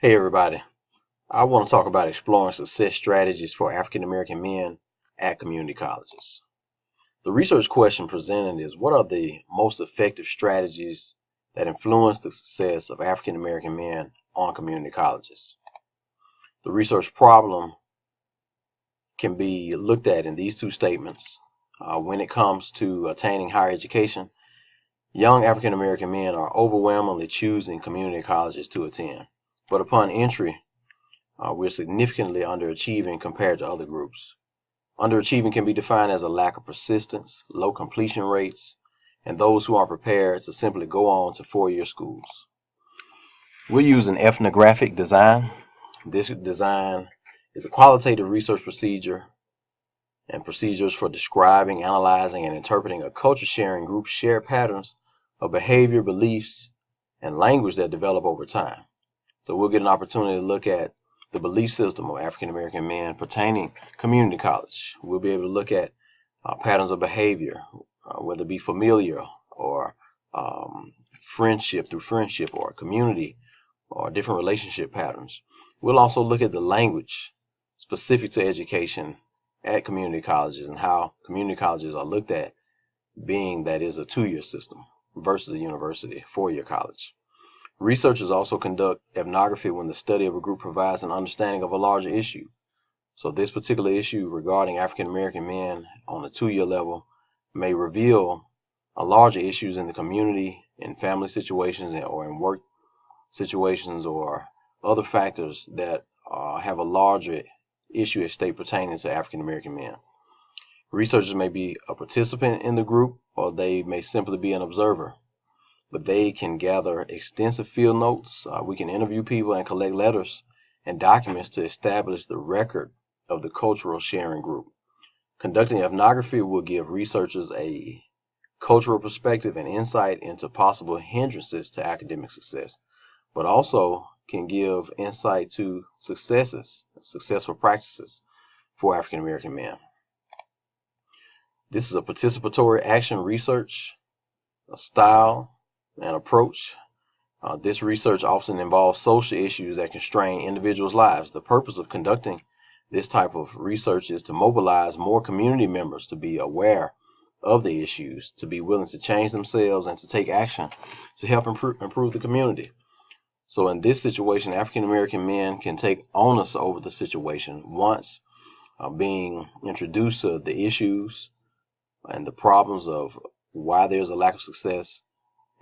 Hey everybody, I want to talk about exploring success strategies for African American men at community colleges. The research question presented is, what are the most effective strategies that influence the success of African American men on community colleges? The research problem can be looked at in these two statements. When it comes to attaining higher education, young African American men are overwhelmingly choosing community colleges to attend. But upon entry, we're significantly underachieving compared to other groups. Underachieving can be defined as a lack of persistence, low completion rates, and those who are prepared to simply go on to four-year schools. We're using ethnographic design. This design is a qualitative research procedure and procedures for describing, analyzing, and interpreting a culture sharing group's shared patterns of behavior, beliefs, and language that develop over time. So we'll get an opportunity to look at the belief system of African American men pertaining community college. We'll be able to look at patterns of behavior, whether it be familiar or friendship through friendship or community or different relationship patterns. We'll also look at the language specific to education at community colleges and how community colleges are looked at, being that is a two-year system versus a university, four-year college. Researchers also conduct ethnography when the study of a group provides an understanding of a larger issue. So this particular issue regarding African American men on the two-year level may reveal a larger issues in the community, in family situations, or in work situations, or other factors that have a larger issue at stake pertaining to African American men. Researchers may be a participant in the group, or they may simply be an observer. But they can gather extensive field notes. We can interview people and collect letters and documents to establish the record of the cultural sharing group. Conducting ethnography will give researchers a cultural perspective and insight into possible hindrances to academic success, but also can give insight to successful practices for African American men. This is a participatory action research style and approach. This research often involves social issues that constrain individuals' lives. The purpose of conducting this type of research is to mobilize more community members to be aware of the issues, to be willing to change themselves, and to take action to help improve the community. So in this situation, African American men can take onus over the situation once being introduced to the issues and the problems of why there's a lack of success.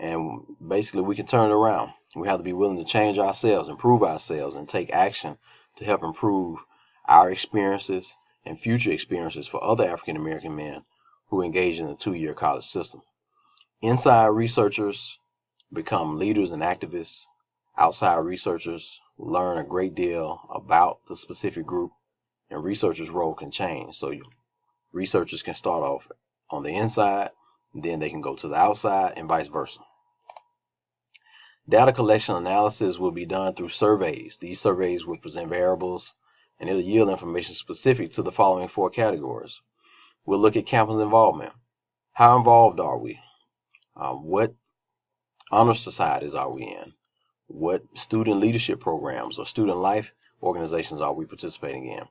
And basically, we can turn it around. We have to be willing to change ourselves, improve ourselves, and take action to help improve our experiences and future experiences for other African American men who engage in the two-year college system. Inside researchers become leaders and activists. Outside researchers learn a great deal about the specific group, and researchers' role can change. So researchers can start off on the inside, then they can go to the outside, and vice versa. Data collection analysis will be done through surveys. These surveys will present variables and it'll yield information specific to the following four categories. We'll look at campus involvement. How involved are we? What honor societies are we in? What student leadership programs or student life organizations are we participating in?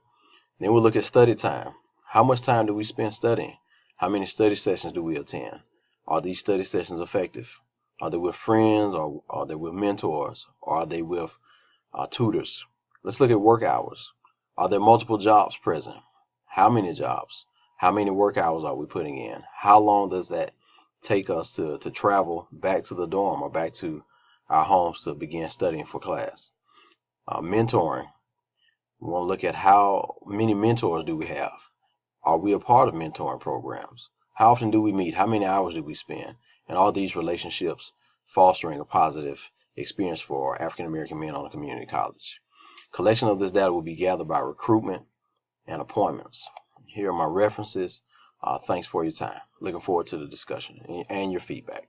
Then we'll look at study time. How much time do we spend studying? How many study sessions do we attend? Are these study sessions effective? Are they with friends, or are they with mentors, or are they with tutors? Let's look at work hours. Are there multiple jobs present? How many jobs? How many work hours are we putting in? How long does that take us to travel back to the dorm or back to our homes to begin studying for class? Mentoring. We want to look at how many mentors do we have? Are we a part of mentoring programs? How often do we meet? How many hours do we spend? And all these relationships fostering a positive experience for African American men on a community college. Collection of this data will be gathered by recruitment and appointments. Here are my references. Thanks for your time. Looking forward to the discussion and your feedback.